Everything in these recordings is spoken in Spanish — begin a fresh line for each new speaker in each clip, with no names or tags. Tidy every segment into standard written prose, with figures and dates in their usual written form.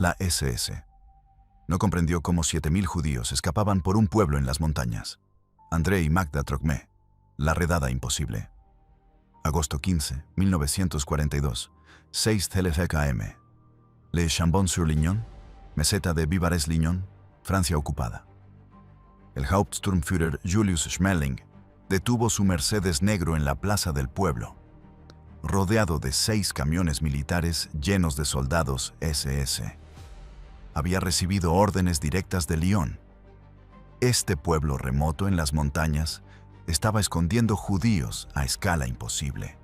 La SS no comprendió cómo 7.000 judíos escapaban por un pueblo en las montañas. André y Magda Trocmé, la redada imposible. Agosto 15, 1942, 6 Telefec AM. Le Chambon-sur-Lignon, meseta de Vivarais-Lignon, Francia ocupada. El Hauptsturmführer Julius Schmeling detuvo su Mercedes negro en la plaza del pueblo, rodeado de 6 camiones militares llenos de soldados SS. Había recibido órdenes directas de Lyon. Este pueblo remoto en las montañas estaba escondiendo judíos a escala imposible.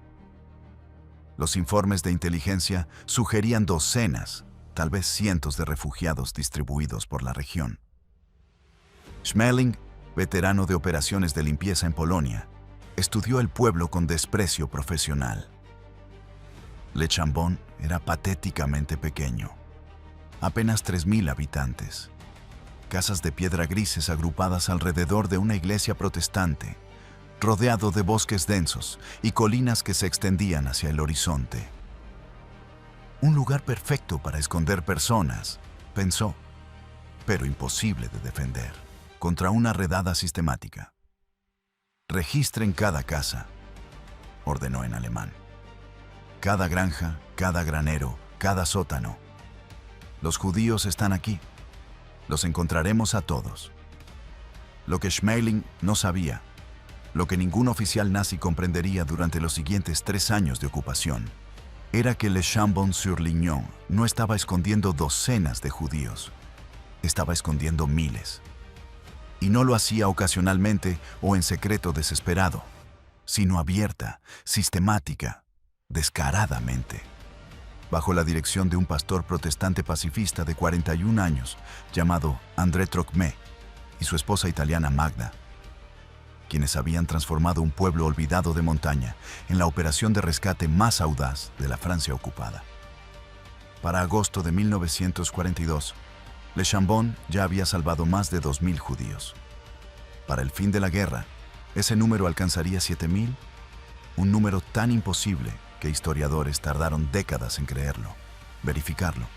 Los informes de inteligencia sugerían docenas, tal vez cientos de refugiados distribuidos por la región. Schmeling, veterano de operaciones de limpieza en Polonia, estudió el pueblo con desprecio profesional. Le Chambon era patéticamente pequeño. Apenas 3.000 habitantes. Casas de piedra grises agrupadas alrededor de una iglesia protestante, rodeado de bosques densos y colinas que se extendían hacia el horizonte. Un lugar perfecto para esconder personas, pensó, pero imposible de defender contra una redada sistemática. Registren cada casa, ordenó en alemán. Cada granja, cada granero, cada sótano. Los judíos están aquí. Los encontraremos a todos. Lo que Schmeling no sabía, lo que ningún oficial nazi comprendería durante los siguientes 3 años de ocupación, era que Le Chambon-sur-Lignon no estaba escondiendo docenas de judíos, estaba escondiendo miles. Y no lo hacía ocasionalmente o en secreto desesperado, sino abierta, sistemática, descaradamente. Bajo la dirección de un pastor protestante pacifista de 41 años, llamado André Trocmé, y su esposa italiana Magda, quienes habían transformado un pueblo olvidado de montaña en la operación de rescate más audaz de la Francia ocupada. Para agosto de 1942, Le Chambon ya había salvado más de 2.000 judíos. Para el fin de la guerra, ese número alcanzaría 7.000, un número tan imposible que historiadores tardaron décadas en creerlo, verificarlo,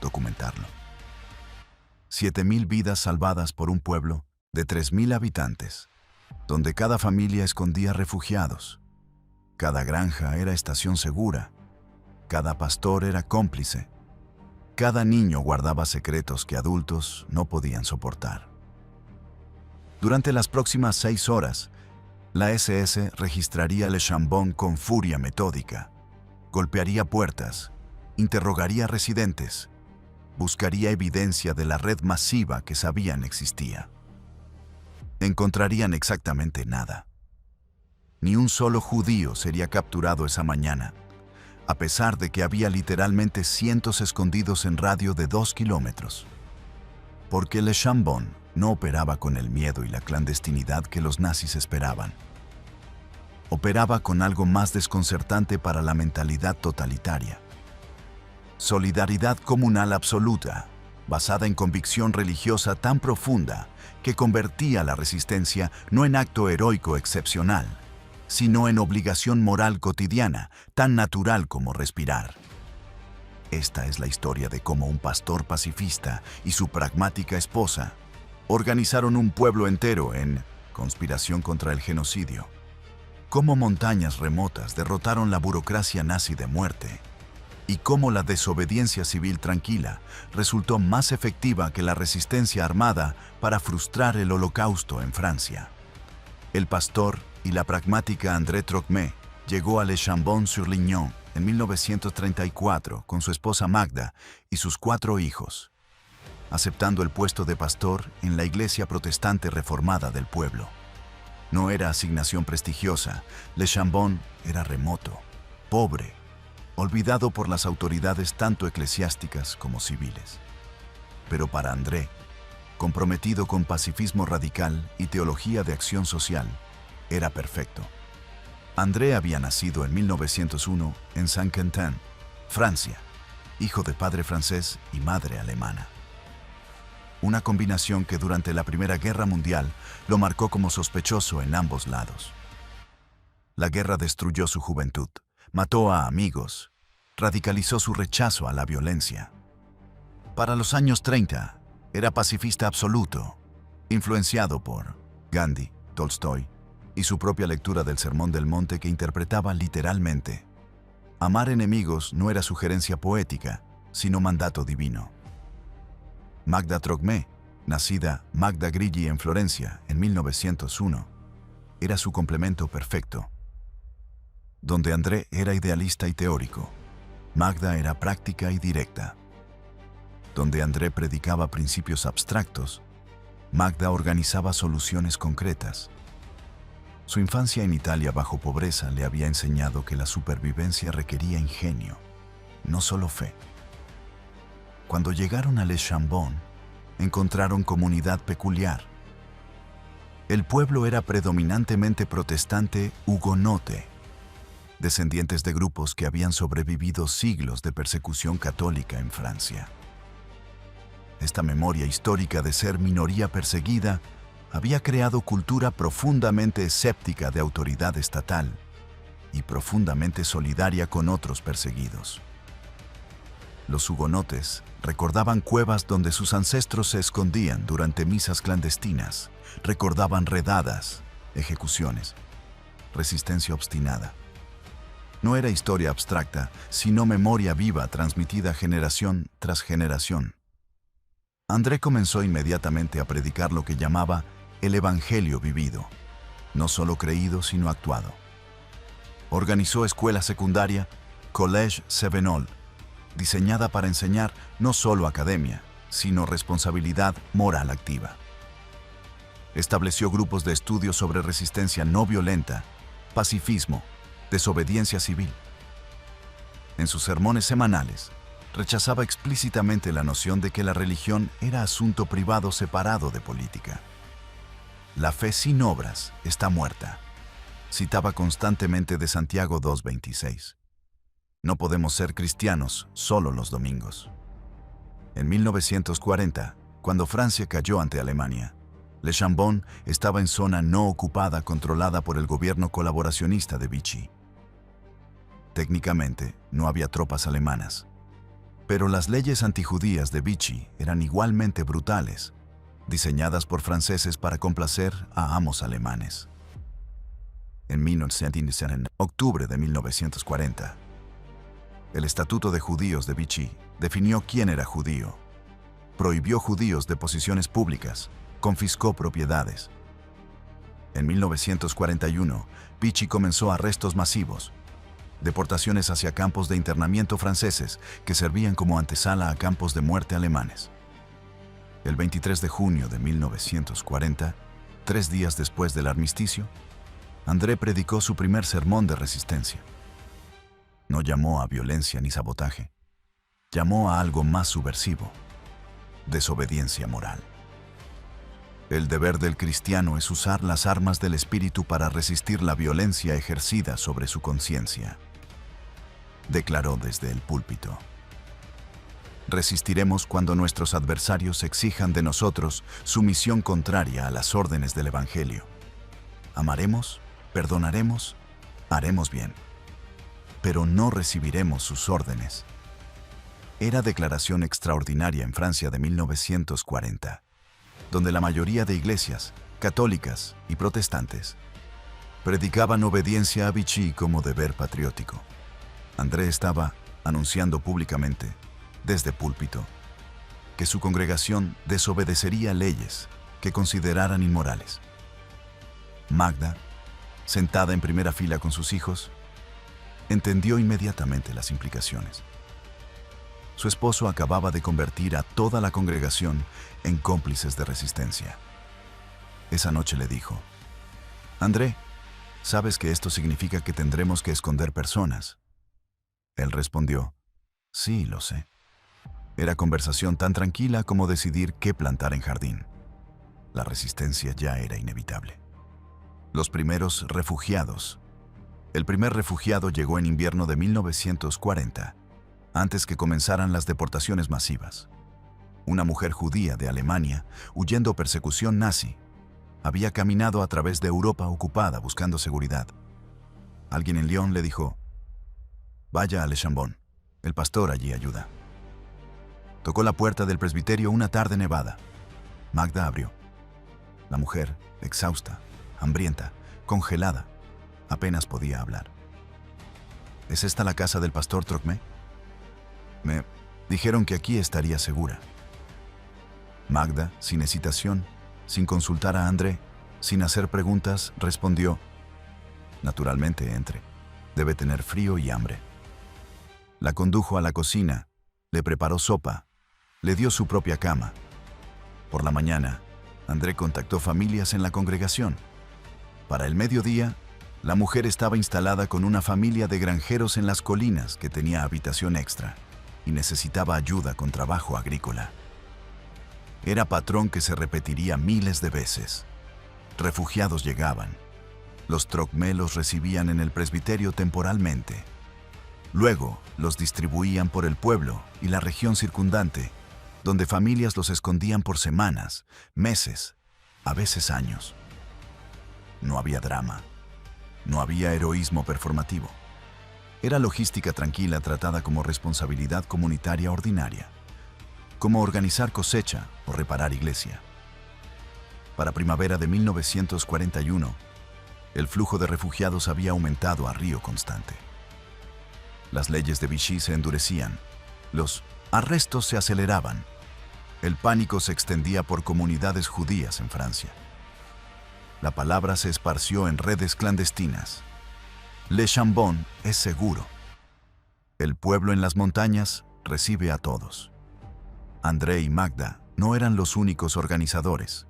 documentarlo. 7.000 vidas salvadas por un pueblo de 3.000 habitantes, donde cada familia escondía refugiados, cada granja era estación segura, cada pastor era cómplice, cada niño guardaba secretos que adultos no podían soportar. Durante las próximas 6 horas, la SS registraría Le Chambon con furia metódica, golpearía puertas, interrogaría residentes, buscaría evidencia de la red masiva que sabían existía. Encontrarían exactamente nada. Ni un solo judío sería capturado esa mañana, a pesar de que había literalmente cientos escondidos en radio de 2 kilómetros. Porque Le Chambon no operaba con el miedo y la clandestinidad que los nazis esperaban. Operaba con algo más desconcertante para la mentalidad totalitaria. Solidaridad comunal absoluta, basada en convicción religiosa tan profunda que convertía la resistencia no en acto heroico excepcional, sino en obligación moral cotidiana, tan natural como respirar. Esta es la historia de cómo un pastor pacifista y su pragmática esposa organizaron un pueblo entero en conspiración contra el genocidio. Cómo montañas remotas derrotaron la burocracia nazi de muerte y cómo la desobediencia civil tranquila resultó más efectiva que la resistencia armada para frustrar el Holocausto en Francia. El pastor y la pragmática André Trocmé llegó a Le Chambon-sur-Lignon en 1934 con su esposa Magda y sus 4 hijos, aceptando el puesto de pastor en la iglesia protestante reformada del pueblo. No era asignación prestigiosa, Le Chambon era remoto, pobre, olvidado por las autoridades tanto eclesiásticas como civiles. Pero para André, comprometido con pacifismo radical y teología de acción social, era perfecto. André había nacido en 1901 en Saint-Quentin, Francia, hijo de padre francés y madre alemana. Una combinación que durante la Primera Guerra Mundial lo marcó como sospechoso en ambos lados. La guerra destruyó su juventud, mató a amigos, radicalizó su rechazo a la violencia. Para los años 30, era pacifista absoluto, influenciado por Gandhi, Tolstoy y su propia lectura del Sermón del Monte que interpretaba literalmente: amar enemigos no era sugerencia poética, sino mandato divino. Magda Trocmé, nacida Magda Grigli en Florencia en 1901, era su complemento perfecto. Donde André era idealista y teórico, Magda era práctica y directa. Donde André predicaba principios abstractos, Magda organizaba soluciones concretas. Su infancia en Italia bajo pobreza le había enseñado que la supervivencia requería ingenio, no solo fe. Cuando llegaron a Les Chambon, encontraron comunidad peculiar. El pueblo era predominantemente protestante hugonote, descendientes de grupos que habían sobrevivido siglos de persecución católica en Francia. Esta memoria histórica de ser minoría perseguida había creado cultura profundamente escéptica de autoridad estatal y profundamente solidaria con otros perseguidos. Los hugonotes recordaban cuevas donde sus ancestros se escondían durante misas clandestinas, recordaban redadas, ejecuciones, resistencia obstinada. No era historia abstracta, sino memoria viva transmitida generación tras generación. André comenzó inmediatamente a predicar lo que llamaba el Evangelio vivido, no solo creído sino actuado. Organizó escuela secundaria, Collège Sevenol, diseñada para enseñar no solo academia, sino responsabilidad moral activa. Estableció grupos de estudio sobre resistencia no violenta, pacifismo, desobediencia civil. En sus sermones semanales, rechazaba explícitamente la noción de que la religión era asunto privado separado de política. La fe sin obras está muerta. Citaba constantemente de Santiago 2:26. No podemos ser cristianos solo los domingos. En 1940, cuando Francia cayó ante Alemania, Le Chambon estaba en zona no ocupada controlada por el gobierno colaboracionista de Vichy. Técnicamente, no había tropas alemanas, pero las leyes antijudías de Vichy eran igualmente brutales, diseñadas por franceses para complacer a amos alemanes. En octubre de 1940, el Estatuto de Judíos de Vichy definió quién era judío, prohibió judíos de posiciones públicas, confiscó propiedades. En 1941, Vichy comenzó arrestos masivos, deportaciones hacia campos de internamiento franceses que servían como antesala a campos de muerte alemanes. El 23 de junio de 1940, 3 días después del armisticio, André predicó su primer sermón de resistencia. No llamó a violencia ni sabotaje, llamó a algo más subversivo: desobediencia moral. El deber del cristiano es usar las armas del espíritu para resistir la violencia ejercida sobre su conciencia, declaró desde el púlpito. Resistiremos cuando nuestros adversarios exijan de nosotros sumisión contraria a las órdenes del Evangelio. Amaremos, perdonaremos, haremos bien, pero no recibiremos sus órdenes. Era declaración extraordinaria en Francia de 1940, donde la mayoría de iglesias, católicas y protestantes, predicaban obediencia a Vichy como deber patriótico. André estaba anunciando públicamente, desde púlpito, que su congregación desobedecería leyes que consideraran inmorales. Magda, sentada en primera fila con sus hijos, entendió inmediatamente las implicaciones. Su esposo acababa de convertir a toda la congregación en cómplices de resistencia. Esa noche le dijo: «André, ¿sabes que esto significa que tendremos que esconder personas?» Él respondió: «Sí, lo sé». Era conversación tan tranquila como decidir qué plantar en jardín. La resistencia ya era inevitable. Los primeros refugiados. El primer refugiado llegó en invierno de 1940, antes que comenzaran las deportaciones masivas. Una mujer judía de Alemania, huyendo persecución nazi, había caminado a través de Europa ocupada buscando seguridad. Alguien en Lyon le dijo: «Vaya a Le Chambon, el pastor allí ayuda». Tocó la puerta del presbiterio una tarde nevada. Magda abrió. La mujer, exhausta, hambrienta, congelada, apenas podía hablar. ¿Es esta la casa del pastor Trocmé? Me dijeron que aquí estaría segura. Magda, sin hesitación, sin consultar a André, sin hacer preguntas, respondió: naturalmente, entre. Debe tener frío y hambre. La condujo a la cocina, le preparó sopa, le dio su propia cama. Por la mañana, André contactó familias en la congregación. Para el mediodía, la mujer estaba instalada con una familia de granjeros en las colinas que tenía habitación extra y necesitaba ayuda con trabajo agrícola. Era patrón que se repetiría miles de veces. Refugiados llegaban. Los Trocmé los recibían en el presbiterio temporalmente. Luego los distribuían por el pueblo y la región circundante, donde familias los escondían por semanas, meses, a veces años. No había drama. No había heroísmo performativo. Era logística tranquila tratada como responsabilidad comunitaria ordinaria, como organizar cosecha o reparar iglesia. Para primavera de 1941, el flujo de refugiados había aumentado a río constante. Las leyes de Vichy se endurecían, los arrestos se aceleraban, el pánico se extendía por comunidades judías en Francia. La palabra se esparció en redes clandestinas. Le Chambon es seguro. El pueblo en las montañas recibe a todos. André y Magda no eran los únicos organizadores.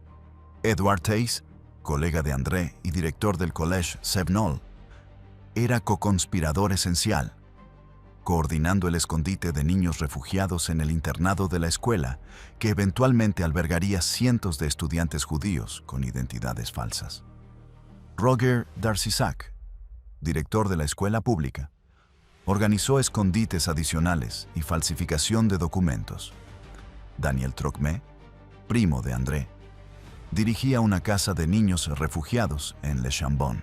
Edward Theis, colega de André y director del Collège Sevenol, era coconspirador esencial, coordinando el escondite de niños refugiados en el internado de la escuela, que eventualmente albergaría cientos de estudiantes judíos con identidades falsas. Roger Darcisac, director de la escuela pública, organizó escondites adicionales y falsificación de documentos. Daniel Trocmé, primo de André, dirigía una casa de niños refugiados en Le Chambon.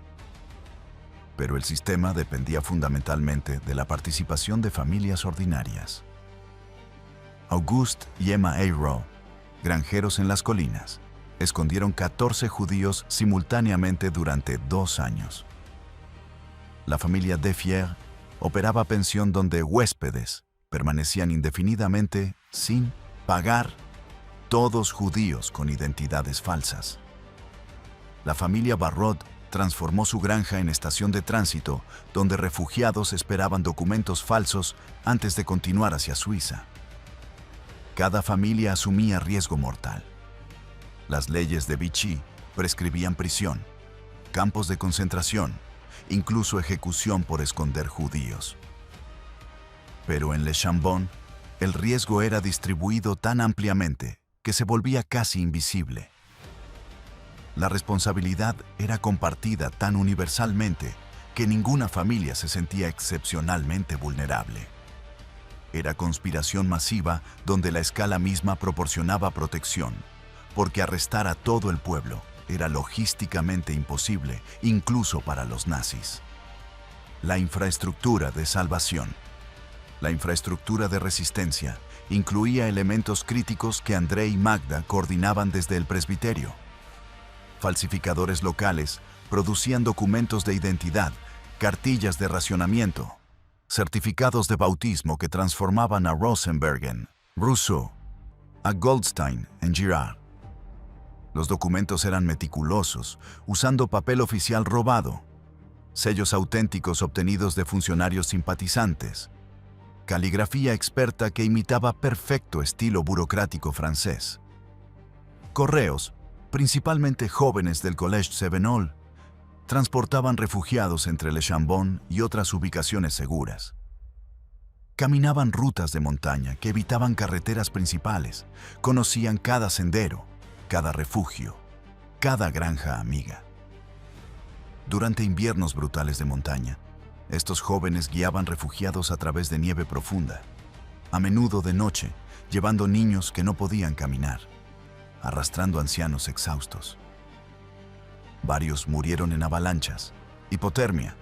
Pero el sistema dependía fundamentalmente de la participación de familias ordinarias. Auguste y Emma Ayrault, granjeros en las colinas, escondieron 14 judíos simultáneamente durante 2 años. La familia Defier operaba pensión donde huéspedes permanecían indefinidamente sin pagar, todos judíos con identidades falsas. La familia Barrot transformó su granja en estación de tránsito, donde refugiados esperaban documentos falsos antes de continuar hacia Suiza. Cada familia asumía riesgo mortal. Las leyes de Vichy prescribían prisión, campos de concentración, incluso ejecución por esconder judíos. Pero en Le Chambon, el riesgo era distribuido tan ampliamente que se volvía casi invisible. La responsabilidad era compartida tan universalmente que ninguna familia se sentía excepcionalmente vulnerable. Era conspiración masiva donde la escala misma proporcionaba protección, porque arrestar a todo el pueblo era logísticamente imposible, incluso para los nazis. La infraestructura de salvación. La infraestructura de resistencia incluía elementos críticos que André y Magda coordinaban desde el presbiterio. Falsificadores locales producían documentos de identidad, cartillas de racionamiento, certificados de bautismo que transformaban a Rosenberg en Rousseau, a Goldstein en Girard. Los documentos eran meticulosos, usando papel oficial robado, sellos auténticos obtenidos de funcionarios simpatizantes, caligrafía experta que imitaba perfecto estilo burocrático francés. Correos, principalmente jóvenes del Collège Sevenol, transportaban refugiados entre Le Chambon y otras ubicaciones seguras. Caminaban rutas de montaña que evitaban carreteras principales, conocían cada sendero, cada refugio, cada granja amiga. Durante inviernos brutales de montaña, estos jóvenes guiaban refugiados a través de nieve profunda, a menudo de noche, llevando niños que no podían caminar, arrastrando ancianos exhaustos. Varios murieron en avalanchas, hipotermia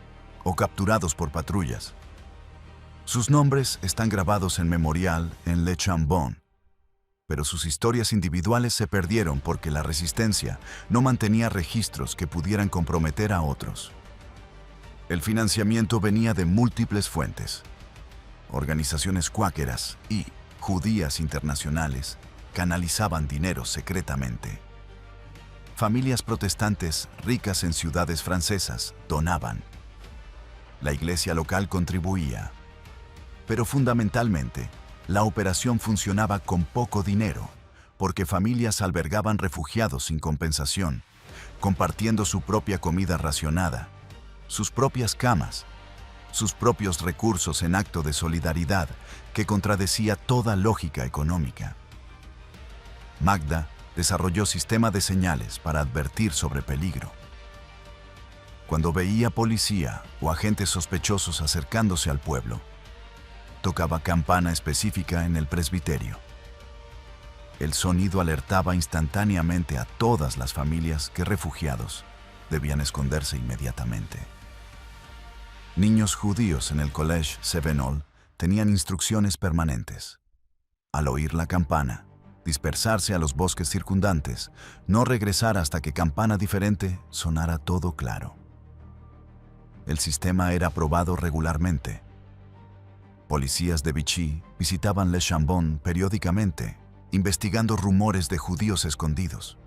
o capturados por patrullas. Sus nombres están grabados en memorial en Le Chambon, pero sus historias individuales se perdieron porque la resistencia no mantenía registros que pudieran comprometer a otros. El financiamiento venía de múltiples fuentes. Organizaciones cuáqueras y judías internacionales canalizaban dinero secretamente. Familias protestantes ricas en ciudades francesas donaban. La iglesia local contribuía. Pero fundamentalmente, la operación funcionaba con poco dinero, porque familias albergaban refugiados sin compensación, compartiendo su propia comida racionada, sus propias camas, sus propios recursos en acto de solidaridad que contradecía toda lógica económica. Magda desarrolló sistema de señales para advertir sobre peligro. Cuando veía policía o agentes sospechosos acercándose al pueblo, tocaba campana específica en el presbiterio. El sonido alertaba instantáneamente a todas las familias que refugiados debían esconderse inmediatamente. Niños judíos en el Collège Sevenol tenían instrucciones permanentes. Al oír la campana, dispersarse a los bosques circundantes, no regresar hasta que campana diferente sonara todo claro. El sistema era probado regularmente. Policías de Vichy visitaban Le Chambon periódicamente, investigando rumores de judíos escondidos.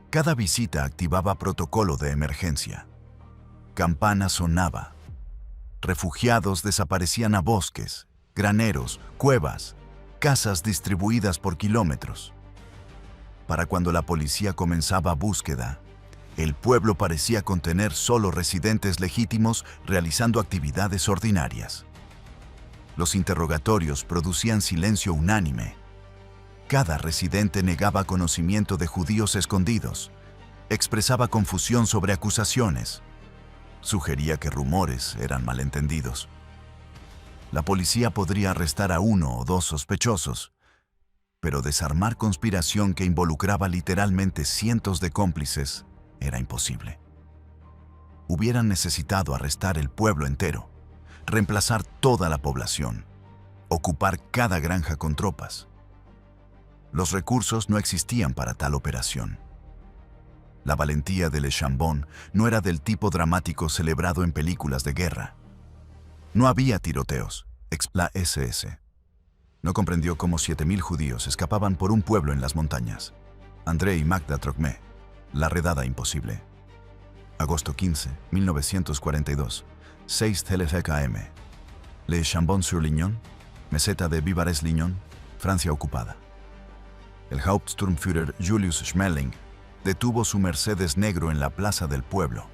Cada visita activaba protocolo de emergencia. Campana sonaba. Refugiados desaparecían a bosques, graneros, cuevas, casas distribuidas por kilómetros. Para cuando la policía comenzaba búsqueda, el pueblo parecía contener solo residentes legítimos realizando actividades ordinarias. Los interrogatorios producían silencio unánime. Cada residente negaba conocimiento de judíos escondidos, expresaba confusión sobre acusaciones, sugería que rumores eran malentendidos. La policía podría arrestar a 1 o 2 sospechosos, pero desarmar conspiración que involucraba literalmente cientos de cómplices era imposible. Hubieran necesitado arrestar el pueblo entero, reemplazar toda la población, ocupar cada granja con tropas. Los recursos no existían para tal operación. La valentía de Le Chambon no era del tipo dramático celebrado en películas de guerra. No había tiroteos, la SS. No comprendió cómo 7.000 judíos escapaban por un pueblo en las montañas. André y Magda Trocmé, la redada imposible. Agosto 15, 1942, 6 TLFKM. Le Chambon-sur-Lignon, meseta de Vivarais-Lignon, Francia ocupada. El Hauptsturmführer Julius Schmeling detuvo su Mercedes negro en la plaza del pueblo,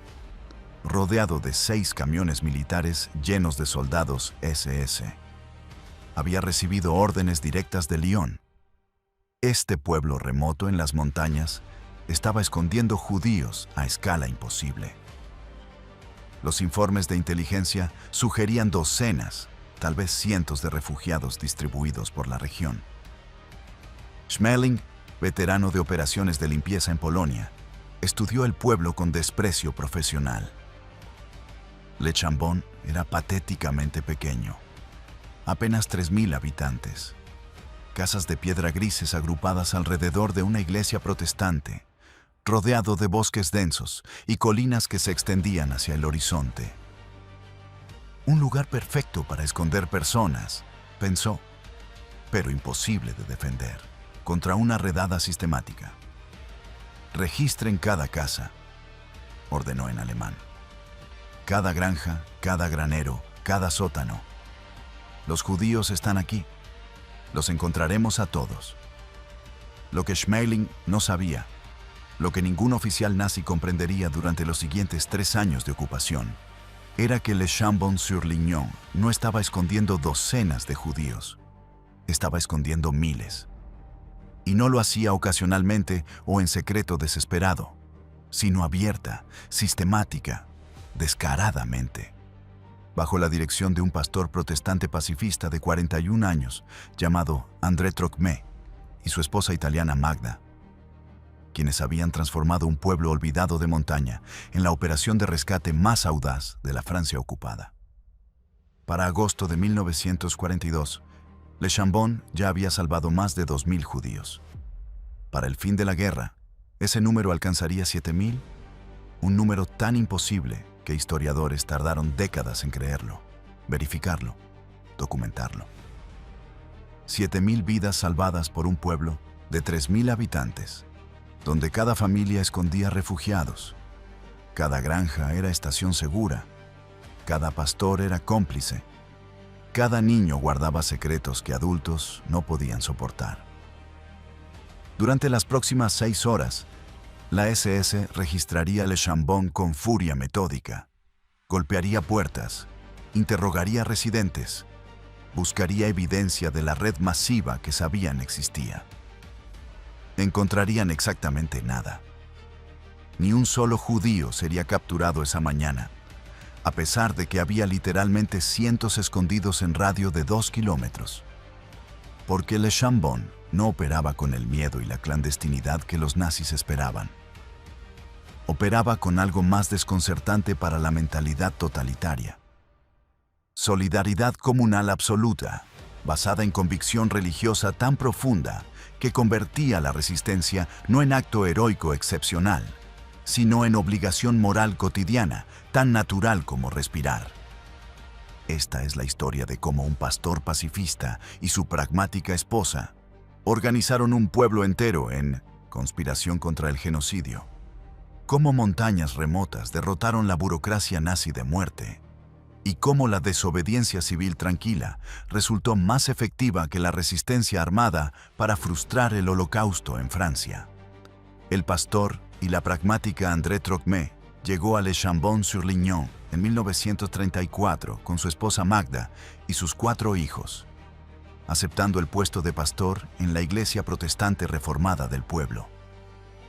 rodeado de 6 camiones militares llenos de soldados SS. Había recibido órdenes directas de Lyon. Este pueblo remoto en las montañas estaba escondiendo judíos a escala imposible. Los informes de inteligencia sugerían docenas, tal vez cientos de refugiados distribuidos por la región. Schmeling, veterano de operaciones de limpieza en Polonia, estudió el pueblo con desprecio profesional. Le Chambon era patéticamente pequeño, apenas 3.000 habitantes. Casas de piedra grises agrupadas alrededor de una iglesia protestante, rodeado de bosques densos y colinas que se extendían hacia el horizonte. Un lugar perfecto para esconder personas, pensó, pero imposible de defender contra una redada sistemática. Registren cada casa, ordenó en alemán. Cada granja, cada granero, cada sótano. Los judíos están aquí. Los encontraremos a todos. Lo que Schmeling no sabía, lo que ningún oficial nazi comprendería durante los siguientes 3 años de ocupación, era que Le Chambon-sur-Lignon no estaba escondiendo docenas de judíos, estaba escondiendo miles. Y no lo hacía ocasionalmente o en secreto desesperado, sino abierta, sistemática, descaradamente. Bajo la dirección de un pastor protestante pacifista de 41 años llamado André Trocmé y su esposa italiana Magda, quienes habían transformado un pueblo olvidado de montaña en la operación de rescate más audaz de la Francia ocupada. Para agosto de 1942, Le Chambon ya había salvado más de 2.000 judíos. Para el fin de la guerra, ese número alcanzaría 7.000, un número tan imposible que historiadores tardaron décadas en creerlo, verificarlo, documentarlo. 7.000 vidas salvadas por un pueblo de 3.000 habitantes, donde cada familia escondía refugiados, cada granja era estación segura, cada pastor era cómplice, cada niño guardaba secretos que adultos no podían soportar. Durante las próximas 6 horas, la SS registraría Le Chambon con furia metódica, golpearía puertas, interrogaría residentes, buscaría evidencia de la red masiva que sabían existía. Encontrarían exactamente nada. Ni un solo judío sería capturado esa mañana, a pesar de que había literalmente cientos escondidos en radio de 2 kilómetros. Porque Le Chambon no operaba con el miedo y la clandestinidad que los nazis esperaban. Operaba con algo más desconcertante para la mentalidad totalitaria. Solidaridad comunal absoluta, basada en convicción religiosa tan profunda que convertía la resistencia no en acto heroico excepcional, sino en obligación moral cotidiana, tan natural como respirar. Esta es la historia de cómo un pastor pacifista y su pragmática esposa organizaron un pueblo entero en conspiración contra el genocidio. Cómo montañas remotas derrotaron la burocracia nazi de muerte y cómo la desobediencia civil tranquila resultó más efectiva que la resistencia armada para frustrar el Holocausto en Francia. El pastor y la pragmática André Trocmé llegó a Le Chambon-sur-Lignon en 1934 con su esposa Magda y sus 4 hijos, aceptando el puesto de pastor en la iglesia protestante reformada del pueblo.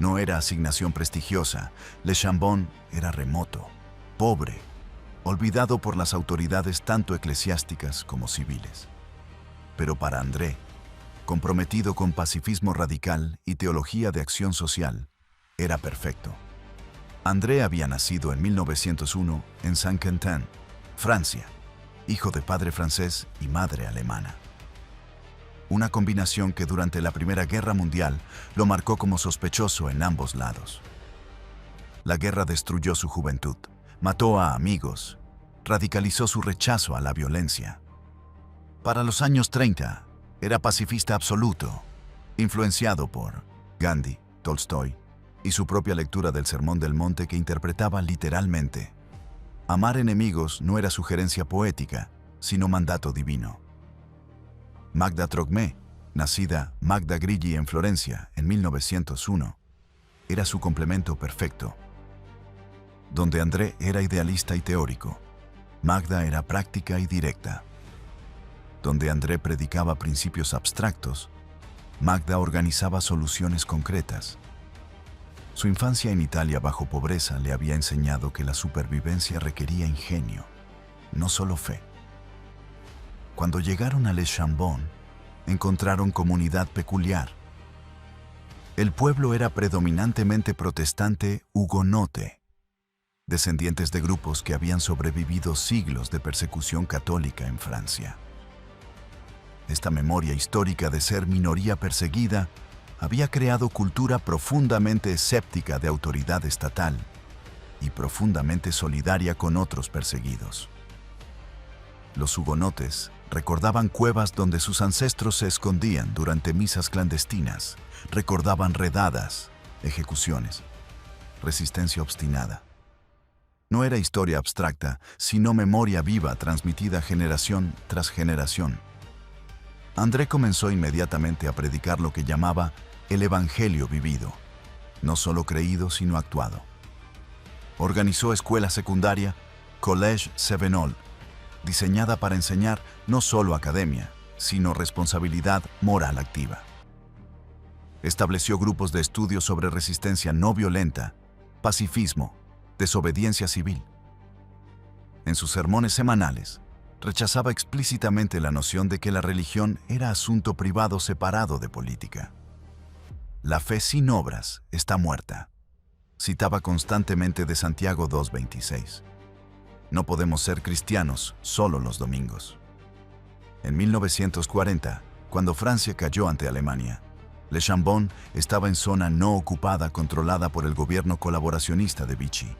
No era asignación prestigiosa, Le Chambon era remoto, pobre, olvidado por las autoridades tanto eclesiásticas como civiles. Pero para André, comprometido con pacifismo radical y teología de acción social, era perfecto. André había nacido en 1901 en Saint-Quentin, Francia, hijo de padre francés y madre alemana. Una combinación que durante la Primera Guerra Mundial lo marcó como sospechoso en ambos lados. La guerra destruyó su juventud, mató a amigos, radicalizó su rechazo a la violencia. Para los años 30, era pacifista absoluto, influenciado por Gandhi, Tolstoy y su propia lectura del Sermón del Monte que interpretaba literalmente: amar enemigos no era sugerencia poética, sino mandato divino. Magda Trocmé, nacida Magda Grilli en Florencia en 1901, era su complemento perfecto. Donde André era idealista y teórico, Magda era práctica y directa. Donde André predicaba principios abstractos, Magda organizaba soluciones concretas. Su infancia en Italia bajo pobreza le había enseñado que la supervivencia requería ingenio, no solo fe. Cuando llegaron a Le Chambon, encontraron comunidad peculiar. El pueblo era predominantemente protestante hugonote, descendientes de grupos que habían sobrevivido siglos de persecución católica en Francia. Esta memoria histórica de ser minoría perseguida había creado cultura profundamente escéptica de autoridad estatal y profundamente solidaria con otros perseguidos. Los hugonotes recordaban cuevas donde sus ancestros se escondían durante misas clandestinas, recordaban redadas, ejecuciones, resistencia obstinada. No era historia abstracta, sino memoria viva transmitida generación tras generación. André comenzó inmediatamente a predicar lo que llamaba el Evangelio vivido, no solo creído sino actuado. Organizó escuela secundaria, Collège Sevenol, diseñada para enseñar no solo academia, sino responsabilidad moral activa. Estableció grupos de estudio sobre resistencia no violenta, pacifismo, desobediencia civil. En sus sermones semanales, rechazaba explícitamente la noción de que la religión era asunto privado separado de política. La fe sin obras está muerta. Citaba constantemente de Santiago 2:26. No podemos ser cristianos solo los domingos. En 1940, cuando Francia cayó ante Alemania, Le Chambon estaba en zona no ocupada controlada por el gobierno colaboracionista de Vichy.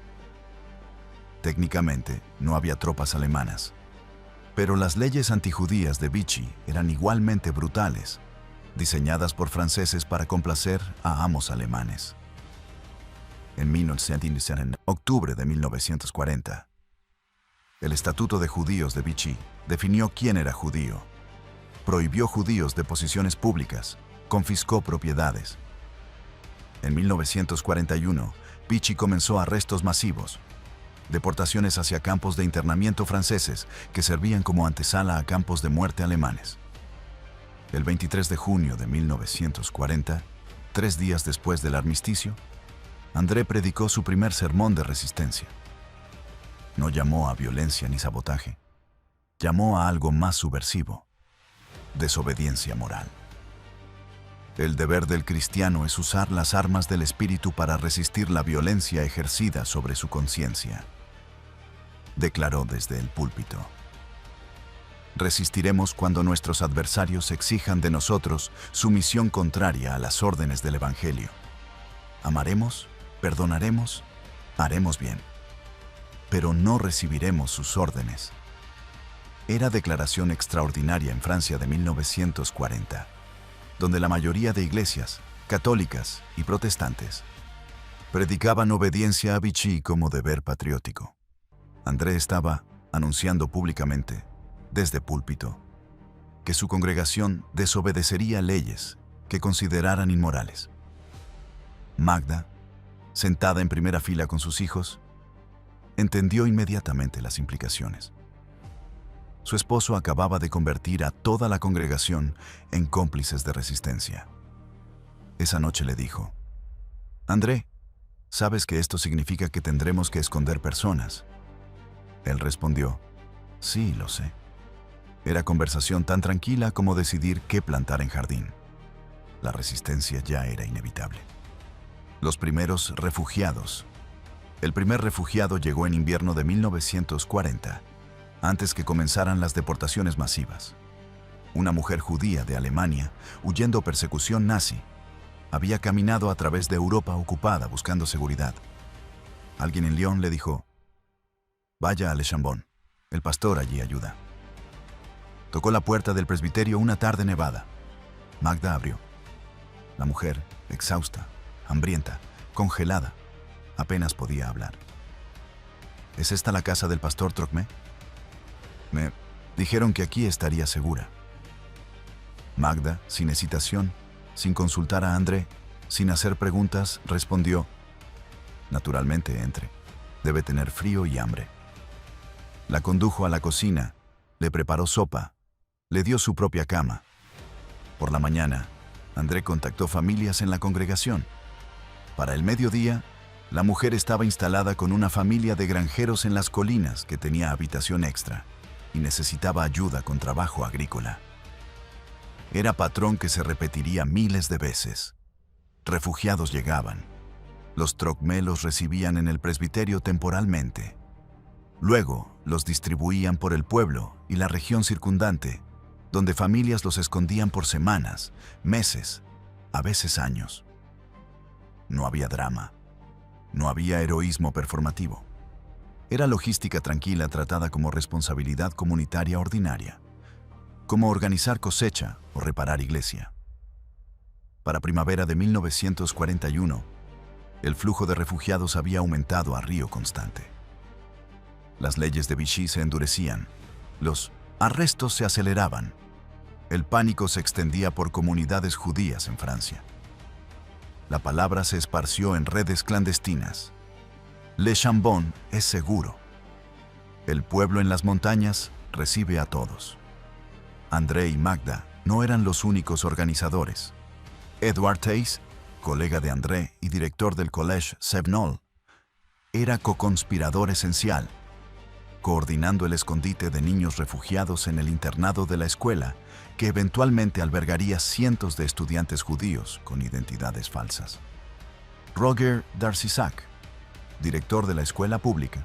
Técnicamente, no había tropas alemanas, pero las leyes antijudías de Vichy eran igualmente brutales, diseñadas por franceses para complacer a amos alemanes. En octubre de 1940, el Estatuto de Judíos de Vichy definió quién era judío, prohibió judíos de posiciones públicas, confiscó propiedades. En 1941, Vichy comenzó arrestos masivos, deportaciones hacia campos de internamiento franceses que servían como antesala a campos de muerte alemanes. El 23 de junio de 1940, 3 días después del armisticio, André predicó su primer sermón de resistencia. No llamó a violencia ni sabotaje, llamó a algo más subversivo: desobediencia moral. El deber del cristiano es usar las armas del espíritu para resistir la violencia ejercida sobre su conciencia, declaró desde el púlpito. Resistiremos cuando nuestros adversarios exijan de nosotros sumisión contraria a las órdenes del Evangelio. Amaremos, perdonaremos, haremos bien, pero no recibiremos sus órdenes. Era declaración extraordinaria en Francia de 1940, donde la mayoría de iglesias, católicas y protestantes, predicaban obediencia a Vichy como deber patriótico. André estaba anunciando públicamente, desde púlpito, que su congregación desobedecería leyes que consideraran inmorales. Magda, sentada en primera fila con sus hijos, entendió inmediatamente las implicaciones. Su esposo acababa de convertir a toda la congregación en cómplices de resistencia. Esa noche le dijo: «André, ¿sabes que esto significa que tendremos que esconder personas?» Él respondió: «Sí, lo sé». Era conversación tan tranquila como decidir qué plantar en jardín. La resistencia ya era inevitable. Los primeros refugiados. El primer refugiado llegó en invierno de 1940, antes que comenzaran las deportaciones masivas. Una mujer judía de Alemania, huyendo persecución nazi, había caminado a través de Europa ocupada buscando seguridad. Alguien en Lyon le dijo: «Vaya a Le Chambon, el pastor allí ayuda». Tocó la puerta del presbiterio una tarde nevada. Magda abrió. La mujer, exhausta, hambrienta, congelada, apenas podía hablar. «¿Es esta la casa del pastor Trocmé? Me dijeron que aquí estaría segura». Magda, sin hesitación, sin consultar a André, sin hacer preguntas, respondió: «Naturalmente, entre. Debe tener frío y hambre». La condujo a la cocina, le preparó sopa, le dio su propia cama. Por la mañana, André contactó familias en la congregación. Para el mediodía, la mujer estaba instalada con una familia de granjeros en las colinas que tenía habitación extra y necesitaba ayuda con trabajo agrícola. Era patrón que se repetiría miles de veces. Refugiados llegaban. Los Trocmé los recibían en el presbiterio temporalmente. Luego los distribuían por el pueblo y la región circundante, donde familias los escondían por semanas, meses, a veces años. No había drama. No había heroísmo performativo. Era logística tranquila tratada como responsabilidad comunitaria ordinaria, como organizar cosecha o reparar iglesia. Para primavera de 1941, el flujo de refugiados había aumentado a río constante. Las leyes de Vichy se endurecían, los arrestos se aceleraban, el pánico se extendía por comunidades judías en Francia. La palabra se esparció en redes clandestinas. Le Chambon es seguro. El pueblo en las montañas recibe a todos. André y Magda no eran los únicos organizadores. Edouard Theis, colega de André y director del Collège Sevenol, era coconspirador esencial, coordinando el escondite de niños refugiados en el internado de la escuela, que eventualmente albergaría cientos de estudiantes judíos con identidades falsas. Roger Darcisac, director de la escuela pública,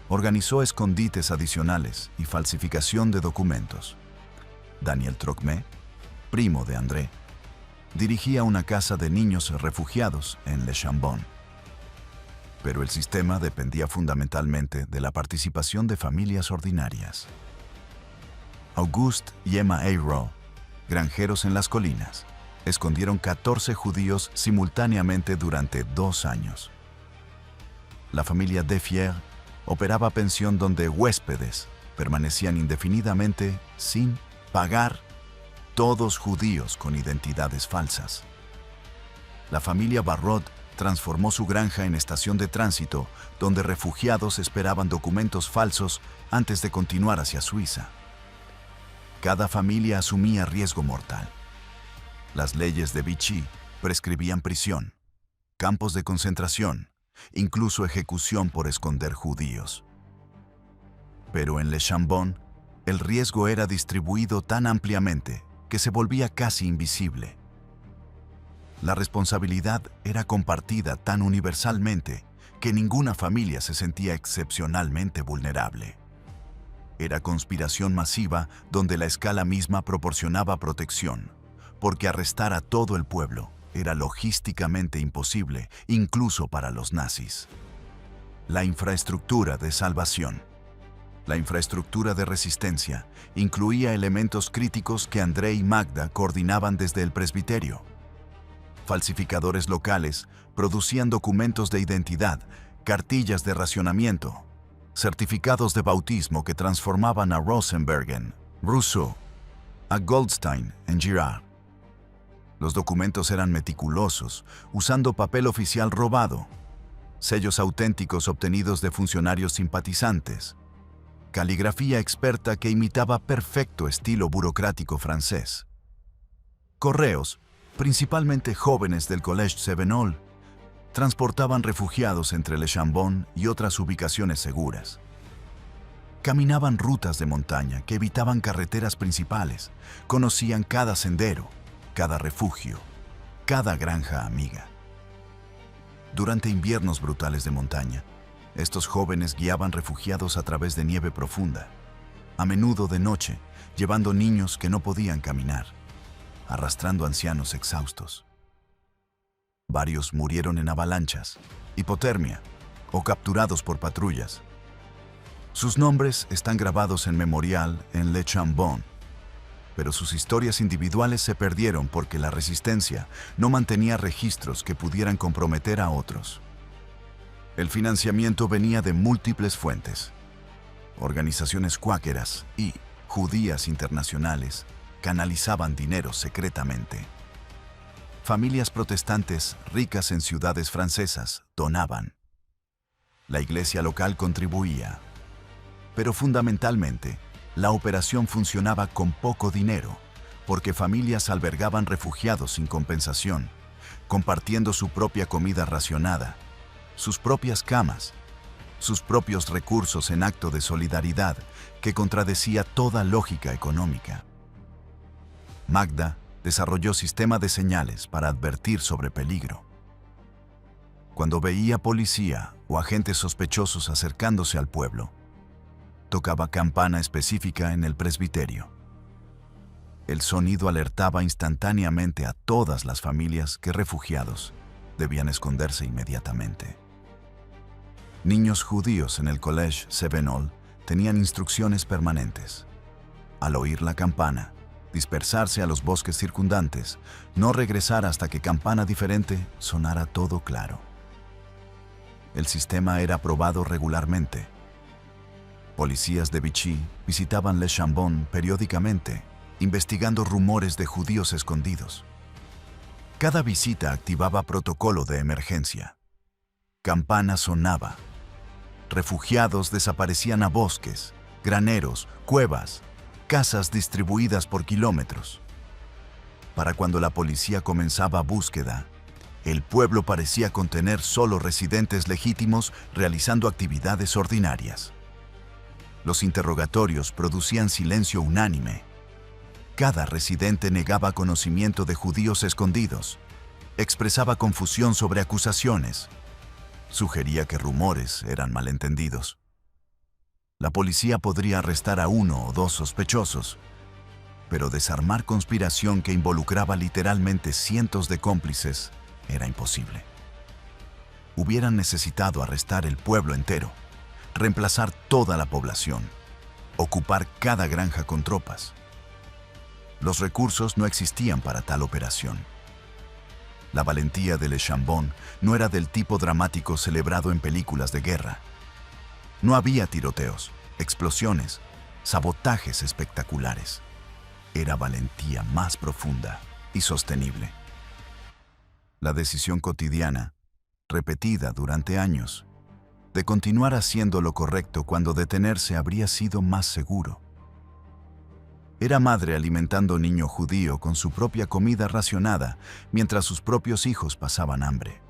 organizó escondites adicionales y falsificación de documentos. Daniel Trocmé, primo de André, dirigía una casa de niños refugiados en Le Chambon. Pero el sistema dependía fundamentalmente de la participación de familias ordinarias. Auguste y Emma Ayrault, granjeros en las colinas, escondieron 14 judíos simultáneamente durante 2 años. La familia Defier operaba pensión donde huéspedes permanecían indefinidamente sin pagar, todos judíos con identidades falsas. La familia Barrot transformó su granja en estación de tránsito donde refugiados esperaban documentos falsos antes de continuar hacia Suiza. Cada familia asumía riesgo mortal. Las leyes de Vichy prescribían prisión, campos de concentración, incluso ejecución por esconder judíos. Pero en Le Chambon, el riesgo era distribuido tan ampliamente que se volvía casi invisible. La responsabilidad era compartida tan universalmente que ninguna familia se sentía excepcionalmente vulnerable. Era conspiración masiva donde la escala misma proporcionaba protección, porque arrestar a todo el pueblo era logísticamente imposible, incluso para los nazis. La infraestructura de salvación. La infraestructura de resistencia incluía elementos críticos que André y Magda coordinaban desde el presbiterio. Falsificadores locales producían documentos de identidad, cartillas de racionamiento, certificados de bautismo que transformaban a Rosenberg en Rousseau, a Goldstein en Girard. Los documentos eran meticulosos, usando papel oficial robado, sellos auténticos obtenidos de funcionarios simpatizantes, caligrafía experta que imitaba perfecto estilo burocrático francés. Correos, principalmente jóvenes del Collège Sevenol, transportaban refugiados entre Le Chambon y otras ubicaciones seguras. Caminaban rutas de montaña que evitaban carreteras principales, conocían cada sendero, cada refugio, cada granja amiga. Durante inviernos brutales de montaña, estos jóvenes guiaban refugiados a través de nieve profunda, a menudo de noche, llevando niños que no podían caminar, arrastrando ancianos exhaustos. Varios murieron en avalanchas, hipotermia o capturados por patrullas. Sus nombres están grabados en memorial en Le Chambon, pero sus historias individuales se perdieron porque la resistencia no mantenía registros que pudieran comprometer a otros. El financiamiento venía de múltiples fuentes. Organizaciones cuáqueras y judías internacionales canalizaban dinero secretamente. Familias protestantes ricas en ciudades francesas donaban. La iglesia local contribuía. Pero fundamentalmente, la operación funcionaba con poco dinero, porque familias albergaban refugiados sin compensación, compartiendo su propia comida racionada, sus propias camas, sus propios recursos en acto de solidaridad que contradecía toda lógica económica. Magda desarrolló sistema de señales para advertir sobre peligro. Cuando veía policía o agentes sospechosos acercándose al pueblo, tocaba campana específica en el presbiterio. El sonido alertaba instantáneamente a todas las familias que refugiados debían esconderse inmediatamente. Niños judíos en el Collège Sevenol tenían instrucciones permanentes. Al oír la campana, dispersarse a los bosques circundantes, no regresar hasta que campana diferente sonara todo claro. El sistema era probado regularmente. Policías de Vichy visitaban Le Chambon periódicamente, investigando rumores de judíos escondidos. Cada visita activaba protocolo de emergencia. Campana sonaba. Refugiados desaparecían a bosques, graneros, cuevas, casas distribuidas por kilómetros. Para cuando la policía comenzaba búsqueda, el pueblo parecía contener solo residentes legítimos realizando actividades ordinarias. Los interrogatorios producían silencio unánime. Cada residente negaba conocimiento de judíos escondidos, expresaba confusión sobre acusaciones, sugería que rumores eran malentendidos. La policía podría arrestar a 1 o 2 sospechosos, pero desarmar conspiración que involucraba literalmente cientos de cómplices era imposible. Hubieran necesitado arrestar el pueblo entero, reemplazar toda la población, ocupar cada granja con tropas. Los recursos no existían para tal operación. La valentía de Le Chambon no era del tipo dramático celebrado en películas de guerra. No había tiroteos, explosiones, sabotajes espectaculares. Era valentía más profunda y sostenible. La decisión cotidiana, repetida durante años, de continuar haciendo lo correcto cuando detenerse habría sido más seguro. Era madre alimentando niño judío con su propia comida racionada mientras sus propios hijos pasaban hambre.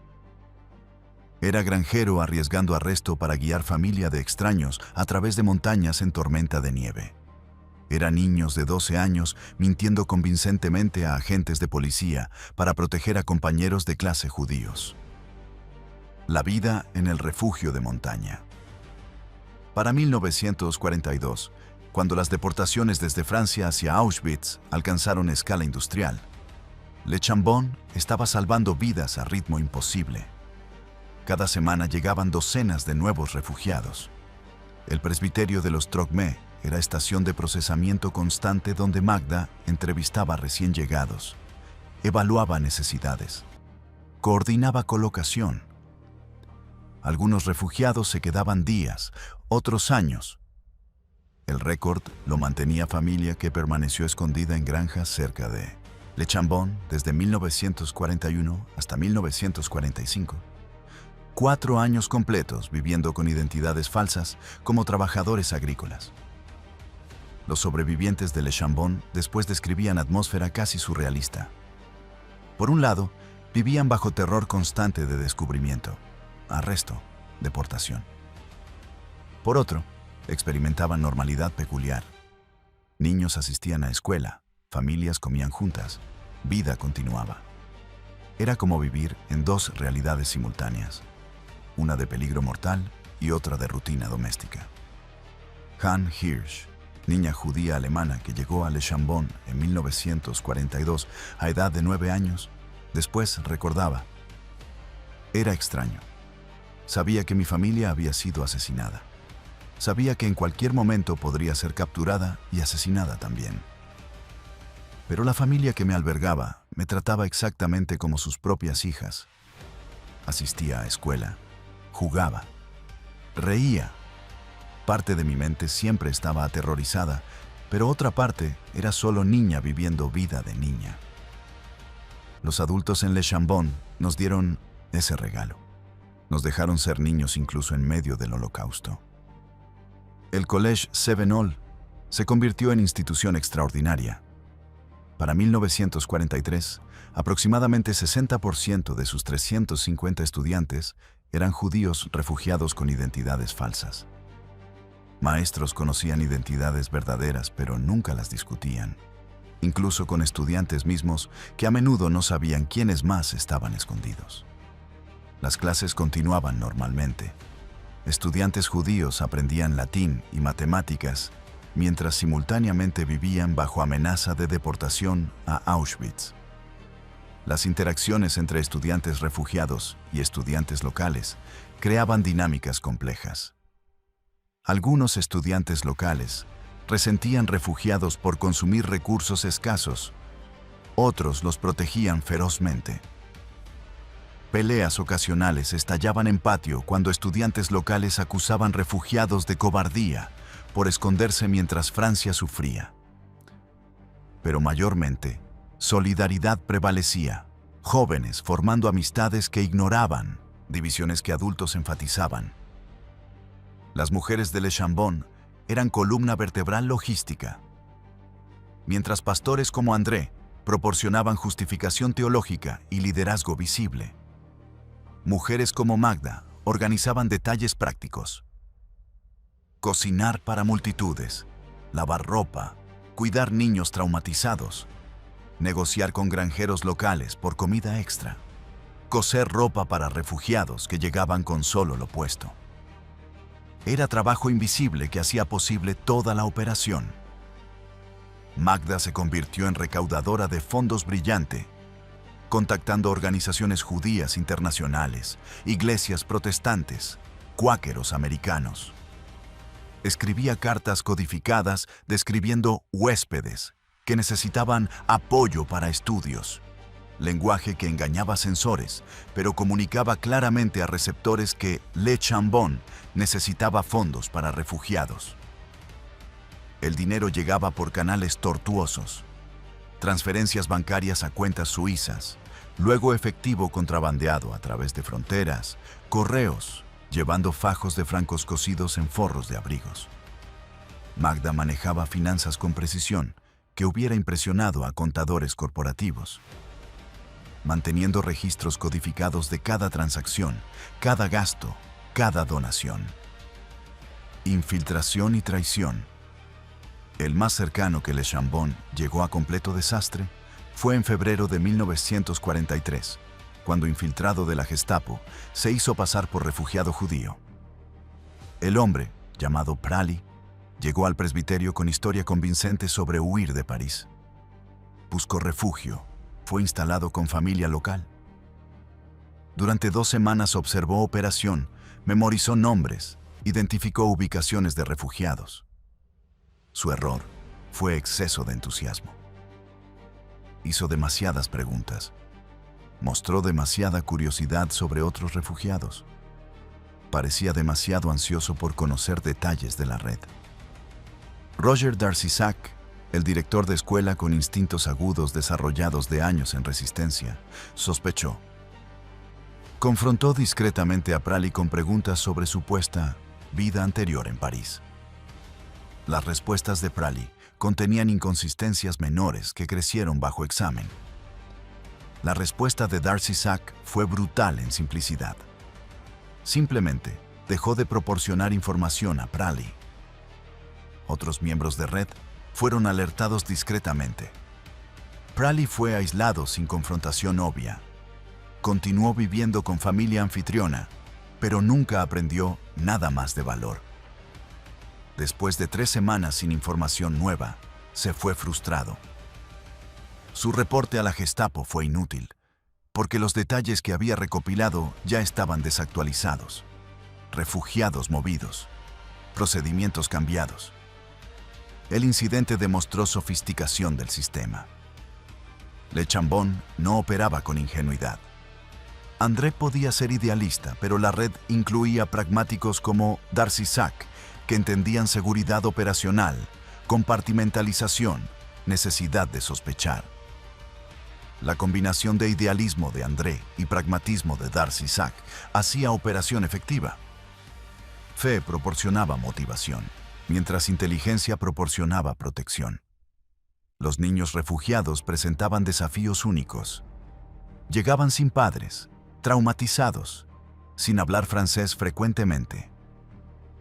Era granjero arriesgando arresto para guiar familia de extraños a través de montañas en tormenta de nieve. Era niños de 12 años mintiendo convincentemente a agentes de policía para proteger a compañeros de clase judíos. La vida en el refugio de montaña. Para 1942, cuando las deportaciones desde Francia hacia Auschwitz alcanzaron escala industrial, Le Chambon estaba salvando vidas a ritmo imposible. Cada semana llegaban docenas de nuevos refugiados. El presbiterio de los Trocmé era estación de procesamiento constante donde Magda entrevistaba a recién llegados, evaluaba necesidades, coordinaba colocación. Algunos refugiados se quedaban días, otros años. El récord lo mantenía familia que permaneció escondida en granjas cerca de Le Chambon desde 1941 hasta 1945. 4 años completos viviendo con identidades falsas como trabajadores agrícolas. Los sobrevivientes de Le Chambon después describían atmósfera casi surrealista. Por un lado, vivían bajo terror constante de descubrimiento, arresto, deportación. Por otro, experimentaban normalidad peculiar. Niños asistían a escuela, familias comían juntas, vida continuaba. Era como vivir en 2 realidades simultáneas, una de peligro mortal y otra de rutina doméstica. Han Hirsch, niña judía alemana que llegó a Le Chambon en 1942 a edad de 9 años, después recordaba: era extraño. Sabía que mi familia había sido asesinada. Sabía que en cualquier momento podría ser capturada y asesinada también. Pero la familia que me albergaba me trataba exactamente como sus propias hijas. Asistía a escuela, jugaba, reía. Parte de mi mente siempre estaba aterrorizada, pero otra parte era solo niña viviendo vida de niña. Los adultos en Le Chambon nos dieron ese regalo. Nos dejaron ser niños incluso en medio del Holocausto. El Collège Sevenol se convirtió en institución extraordinaria. Para 1943, aproximadamente 60% de sus 350 estudiantes eran judíos refugiados con identidades falsas. Maestros conocían identidades verdaderas, pero nunca las discutían, incluso con estudiantes mismos que a menudo no sabían quiénes más estaban escondidos. Las clases continuaban normalmente. Estudiantes judíos aprendían latín y matemáticas, mientras simultáneamente vivían bajo amenaza de deportación a Auschwitz. Las interacciones entre estudiantes refugiados y estudiantes locales creaban dinámicas complejas. Algunos estudiantes locales resentían refugiados por consumir recursos escasos. Otros los protegían ferozmente. Peleas ocasionales estallaban en patio cuando estudiantes locales acusaban refugiados de cobardía por esconderse mientras Francia sufría. Pero mayormente, solidaridad prevalecía, jóvenes formando amistades que ignoraban, divisiones que adultos enfatizaban. Las mujeres de Le Chambon eran columna vertebral logística. Mientras pastores como André proporcionaban justificación teológica y liderazgo visible, mujeres como Magda organizaban detalles prácticos. Cocinar para multitudes, lavar ropa, cuidar niños traumatizados, negociar con granjeros locales por comida extra, coser ropa para refugiados que llegaban con solo lo puesto. Era trabajo invisible que hacía posible toda la operación. Magda se convirtió en recaudadora de fondos brillante, contactando organizaciones judías internacionales, iglesias protestantes, cuáqueros americanos. Escribía cartas codificadas describiendo huéspedes que necesitaban apoyo para estudios, lenguaje que engañaba censores, pero comunicaba claramente a receptores que Le Chambon necesitaba fondos para refugiados. El dinero llegaba por canales tortuosos, transferencias bancarias a cuentas suizas, luego efectivo contrabandeado a través de fronteras, correos, llevando fajos de francos cocidos en forros de abrigos. Magda manejaba finanzas con precisión que hubiera impresionado a contadores corporativos, manteniendo registros codificados de cada transacción, cada gasto, cada donación. Infiltración y traición. El más cercano que Le Chambon llegó a completo desastre fue en febrero de 1943, cuando, infiltrado de la Gestapo, se hizo pasar por refugiado judío. El hombre, llamado Prali, llegó al presbiterio con historia convincente sobre huir de París. Buscó refugio, fue instalado con familia local. Durante 2 semanas observó operación, memorizó nombres, identificó ubicaciones de refugiados. Su error fue exceso de entusiasmo. Hizo demasiadas preguntas. Mostró demasiada curiosidad sobre otros refugiados. Parecía demasiado ansioso por conocer detalles de la red. Roger Darcisac, el director de escuela con instintos agudos desarrollados de años en resistencia, sospechó. Confrontó discretamente a Prali con preguntas sobre su supuesta vida anterior en París. Las respuestas de Prali contenían inconsistencias menores que crecieron bajo examen. La respuesta de Darcisac fue brutal en simplicidad. Simplemente dejó de proporcionar información a Prali. Otros miembros de red fueron alertados discretamente. Prali fue aislado sin confrontación obvia. Continuó viviendo con familia anfitriona, pero nunca aprendió nada más de valor. Después de 3 semanas sin información nueva, se fue frustrado. Su reporte a la Gestapo fue inútil, porque los detalles que había recopilado ya estaban desactualizados. Refugiados movidos, procedimientos cambiados. El incidente demostró sofisticación del sistema. Le Chambon no operaba con ingenuidad. André podía ser idealista, pero la red incluía pragmáticos como Darcisac, que entendían seguridad operacional, compartimentalización, necesidad de sospechar. La combinación de idealismo de André y pragmatismo de Darcisac hacía operación efectiva. Fe proporcionaba motivación, mientras inteligencia proporcionaba protección. Los niños refugiados presentaban desafíos únicos. Llegaban sin padres, traumatizados, sin hablar francés frecuentemente.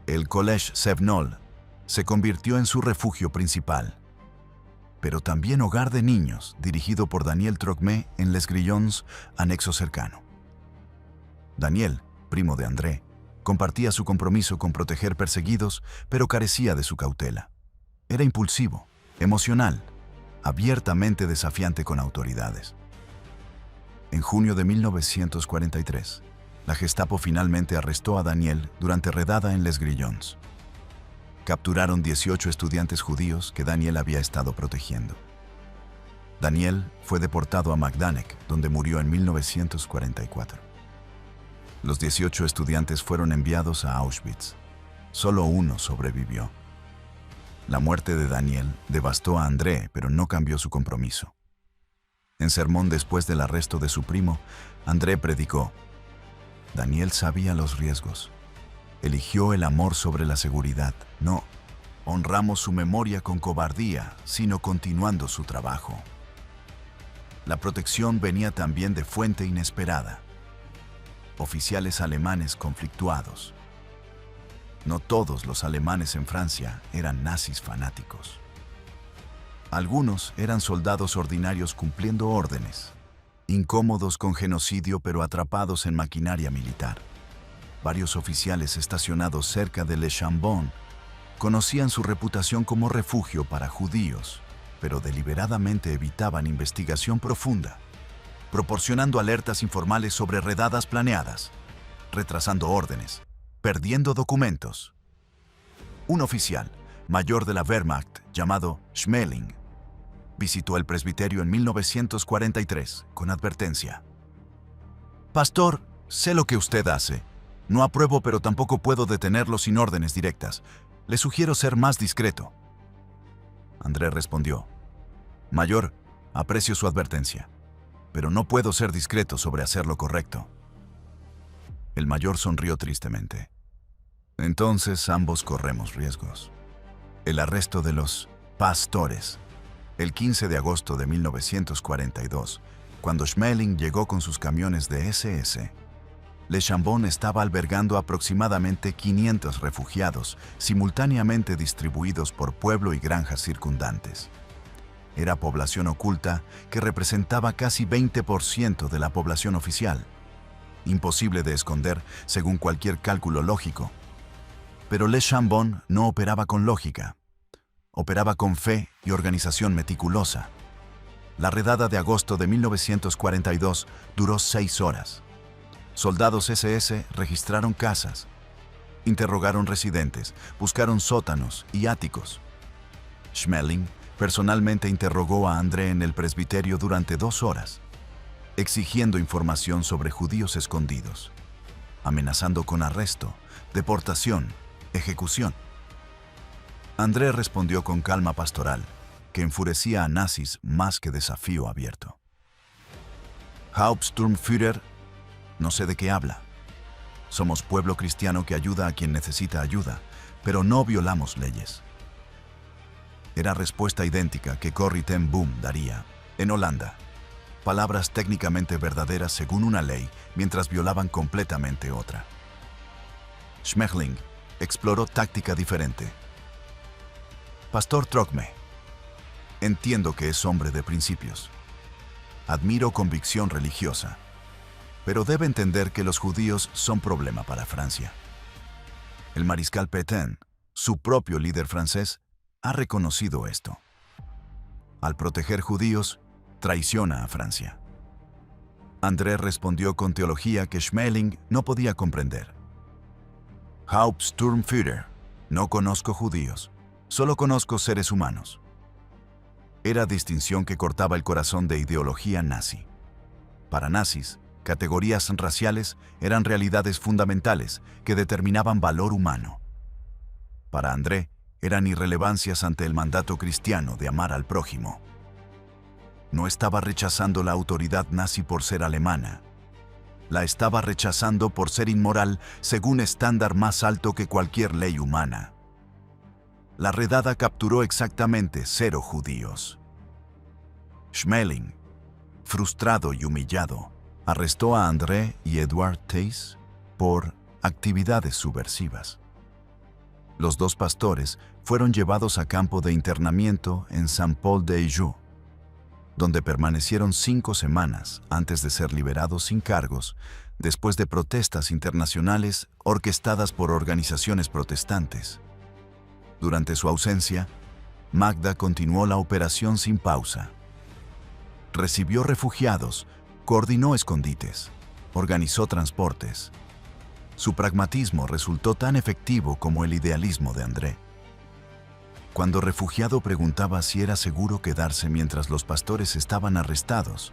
El Collège Sevenol se convirtió en su refugio principal, pero también hogar de niños, dirigido por Daniel Trocmé en Les Grillons, anexo cercano. Daniel, primo de André, compartía su compromiso con proteger perseguidos, pero carecía de su cautela. Era impulsivo, emocional, abiertamente desafiante con autoridades. En junio de 1943, la Gestapo finalmente arrestó a Daniel durante redada en Les Grillons. Capturaron 18 estudiantes judíos que Daniel había estado protegiendo. Daniel fue deportado a Majdanek, donde murió en 1944. Los 18 estudiantes fueron enviados a Auschwitz. Solo uno sobrevivió. La muerte de Daniel devastó a André, pero no cambió su compromiso. En sermón después del arresto de su primo, André predicó: Daniel sabía los riesgos. Eligió el amor sobre la seguridad. No honramos su memoria con cobardía, sino continuando su trabajo. La protección venía también de fuente inesperada. Oficiales alemanes conflictuados. No todos los alemanes en Francia eran nazis fanáticos. Algunos eran soldados ordinarios cumpliendo órdenes, incómodos con genocidio pero atrapados en maquinaria militar. Varios oficiales estacionados cerca de Le Chambon conocían su reputación como refugio para judíos pero deliberadamente evitaban investigación profunda, proporcionando alertas informales sobre redadas planeadas, retrasando órdenes, perdiendo documentos. Un oficial, mayor de la Wehrmacht, llamado Schmeling, visitó el presbiterio en 1943 con advertencia. «Pastor, sé lo que usted hace. No apruebo, pero tampoco puedo detenerlo sin órdenes directas. Le sugiero ser más discreto». André respondió: «Mayor, aprecio su advertencia, pero no puedo ser discreto sobre hacer lo correcto». El mayor sonrió tristemente. «Entonces ambos corremos riesgos». El arresto de los pastores, el 15 de agosto de 1942, cuando Schmeling llegó con sus camiones de SS. Le Chambon estaba albergando aproximadamente 500 refugiados, simultáneamente distribuidos por pueblo y granjas circundantes. Era población oculta que representaba casi 20% de la población oficial. Imposible de esconder según cualquier cálculo lógico. Pero Le Chambon no operaba con lógica. Operaba con fe y organización meticulosa. La redada de agosto de 1942 duró 6 horas. Soldados SS registraron casas, interrogaron residentes, buscaron sótanos y áticos. Schmeling personalmente interrogó a André en el presbiterio durante 2 horas, exigiendo información sobre judíos escondidos, amenazando con arresto, deportación, ejecución. André respondió con calma pastoral, que enfurecía a nazis más que desafío abierto. «Hauptsturmführer, no sé de qué habla. Somos pueblo cristiano que ayuda a quien necesita ayuda, pero no violamos leyes». Era respuesta idéntica que Corrie ten Boom daría en Holanda. Palabras técnicamente verdaderas según una ley, mientras violaban completamente otra. Schmeling exploró táctica diferente. «Pastor Trogme, entiendo que es hombre de principios. Admiro convicción religiosa, pero debe entender que los judíos son problema para Francia. El mariscal Pétain, su propio líder francés, ha reconocido esto. Al proteger judíos, traiciona a Francia». André respondió con teología que Schmeling no podía comprender. «Hauptsturmführer, no conozco judíos, solo conozco seres humanos». Era distinción que cortaba el corazón de ideología nazi. Para nazis, categorías raciales eran realidades fundamentales que determinaban valor humano. Para André, eran irrelevancias ante el mandato cristiano de amar al prójimo. No estaba rechazando la autoridad nazi por ser alemana. La estaba rechazando por ser inmoral según estándar más alto que cualquier ley humana. La redada capturó exactamente 0 judíos. Schmeling, frustrado y humillado, arrestó a André y Edouard Theiss por actividades subversivas. Los 2 pastores fueron llevados a campo de internamiento en Saint-Paul-d'Anjou, donde permanecieron 5 semanas antes de ser liberados sin cargos después de protestas internacionales orquestadas por organizaciones protestantes. Durante su ausencia, Magda continuó la operación sin pausa. Recibió refugiados, coordinó escondites, organizó transportes. Su pragmatismo resultó tan efectivo como el idealismo de André. Cuando refugiado preguntaba si era seguro quedarse mientras los pastores estaban arrestados,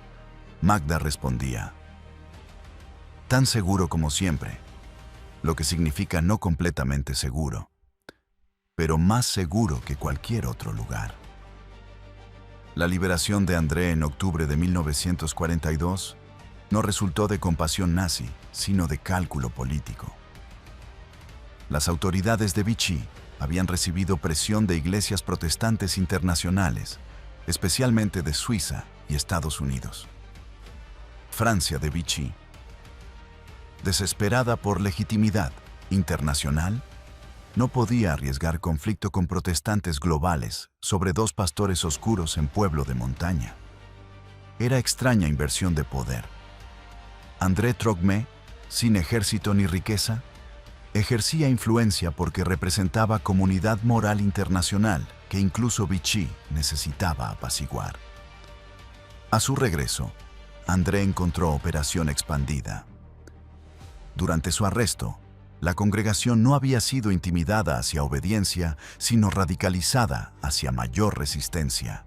Magda respondía: «Tan seguro como siempre», lo que significa no completamente seguro, pero más seguro que cualquier otro lugar. La liberación de André en octubre de 1942 no resultó de compasión nazi, sino de cálculo político. Las autoridades de Vichy habían recibido presión de iglesias protestantes internacionales, especialmente de Suiza y Estados Unidos. Francia de Vichy, desesperada por legitimidad internacional, no podía arriesgar conflicto con protestantes globales sobre 2 pastores oscuros en pueblo de montaña. Era extraña inversión de poder. André Trogme, sin ejército ni riqueza, ejercía influencia porque representaba comunidad moral internacional que incluso Vichy necesitaba apaciguar. A su regreso, André encontró operación expandida. Durante su arresto, la congregación no había sido intimidada hacia obediencia, sino radicalizada hacia mayor resistencia.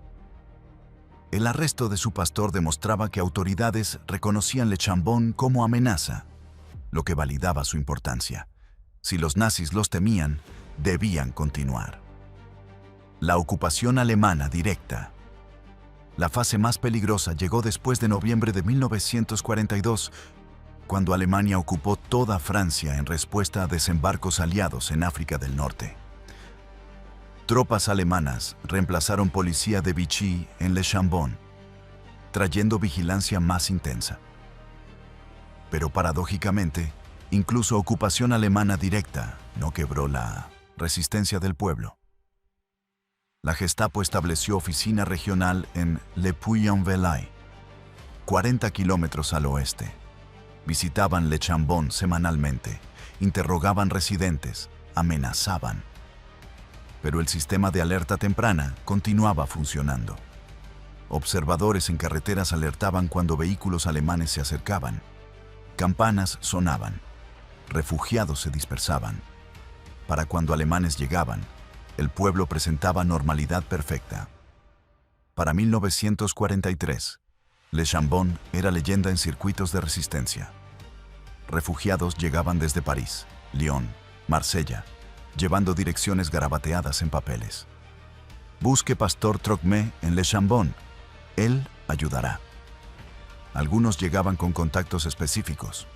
El arresto de su pastor demostraba que autoridades reconocían Le Chambon como amenaza, lo que validaba su importancia. Si los nazis los temían, debían continuar. La ocupación alemana directa. La fase más peligrosa llegó después de noviembre de 1942, cuando Alemania ocupó toda Francia en respuesta a desembarcos aliados en África del Norte. Tropas alemanas reemplazaron policía de Vichy en Le Chambon, trayendo vigilancia más intensa. Pero paradójicamente, incluso ocupación alemana directa no quebró la resistencia del pueblo. La Gestapo estableció oficina regional en Le Puy-en-Velay, 40 kilómetros al oeste. Visitaban Le Chambon semanalmente, interrogaban residentes, amenazaban. Pero el sistema de alerta temprana continuaba funcionando. Observadores en carreteras alertaban cuando vehículos alemanes se acercaban. Campanas sonaban. Refugiados se dispersaban. Para cuando alemanes llegaban, el pueblo presentaba normalidad perfecta. Para 1943, Le Chambon era leyenda en circuitos de resistencia. Refugiados llegaban desde París, Lyon, Marsella, llevando direcciones garabateadas en papeles. Busque Pastor Trocmé en Le Chambon. Él ayudará. Algunos llegaban con contactos específicos.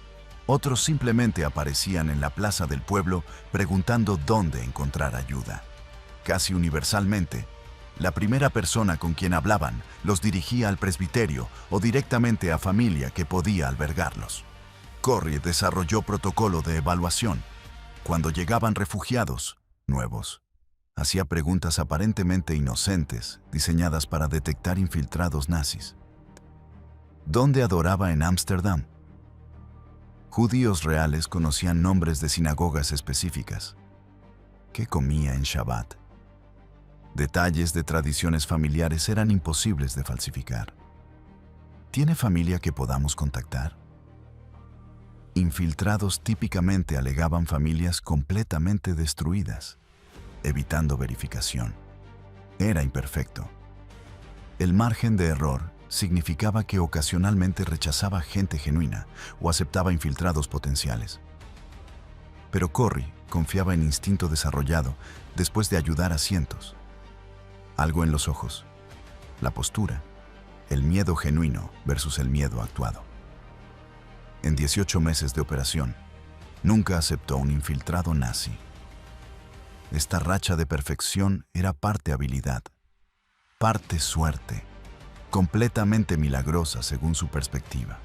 Otros simplemente aparecían en la plaza del pueblo preguntando dónde encontrar ayuda. Casi universalmente, la primera persona con quien hablaban los dirigía al presbiterio o directamente a familia que podía albergarlos. Corrie desarrolló protocolo de evaluación. Cuando llegaban refugiados nuevos, hacía preguntas aparentemente inocentes, diseñadas para detectar infiltrados nazis. ¿Dónde adoraba en Ámsterdam? Judíos reales conocían nombres de sinagogas específicas. ¿Qué comía en Shabbat? Detalles de tradiciones familiares eran imposibles de falsificar. ¿Tiene familia que podamos contactar? Infiltrados típicamente alegaban familias completamente destruidas, evitando verificación. Era imperfecto. El margen de error significaba que ocasionalmente rechazaba gente genuina o aceptaba infiltrados potenciales. Pero Corrie confiaba en instinto desarrollado después de ayudar a cientos. Algo en los ojos, la postura, el miedo genuino versus el miedo actuado. En 18 meses de operación, nunca aceptó un infiltrado nazi. Esta racha de perfección era parte habilidad, parte suerte, completamente milagrosa según su perspectiva.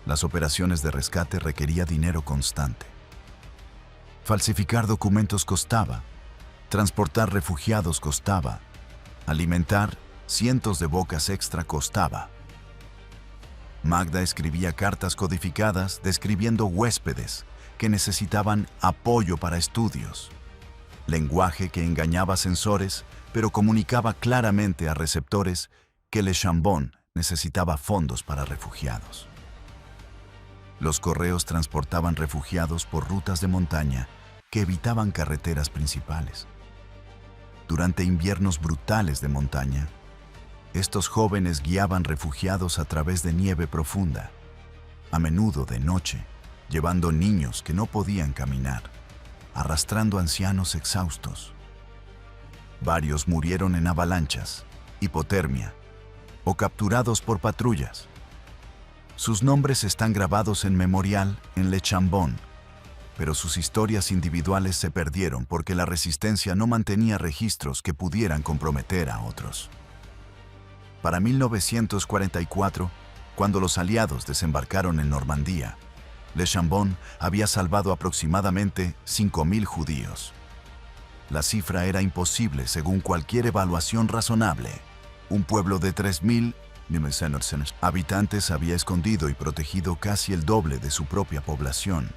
Las operaciones de rescate requerían dinero constante. Falsificar documentos costaba. Transportar refugiados costaba. Alimentar cientos de bocas extra costaba. Magda escribía cartas codificadas describiendo huéspedes que necesitaban apoyo para estudios. Lenguaje que engañaba sensores, pero comunicaba claramente a receptores que Le Chambon necesitaba fondos para refugiados. Los correos transportaban refugiados por rutas de montaña que evitaban carreteras principales. Durante inviernos brutales de montaña, estos jóvenes guiaban refugiados a través de nieve profunda, a menudo de noche, llevando niños que no podían caminar, arrastrando ancianos exhaustos. Varios murieron en avalanchas, hipotermia o capturados por patrullas. Sus nombres están grabados en memorial en Le Chambon, pero sus historias individuales se perdieron porque la resistencia no mantenía registros que pudieran comprometer a otros. Para 1944, cuando los aliados desembarcaron en Normandía, Le Chambon había salvado aproximadamente 5.000 judíos. La cifra era imposible según cualquier evaluación razonable. Un pueblo de 3.000 habitantes había escondido y protegido casi el doble de su propia población.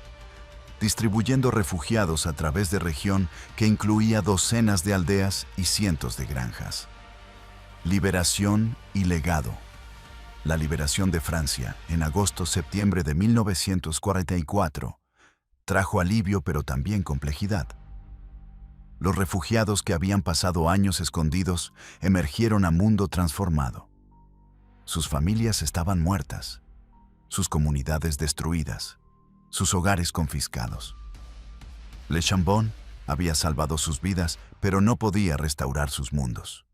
distribuyendo refugiados a través de región que incluía docenas de aldeas y cientos de granjas. Liberación y legado. La liberación de Francia en agosto-septiembre de 1944 trajo alivio pero también complejidad. Los refugiados que habían pasado años escondidos emergieron a mundo transformado. Sus familias estaban muertas, sus comunidades destruidas, sus hogares confiscados. Le Chambon había salvado sus vidas, pero no podía restaurar sus mundos.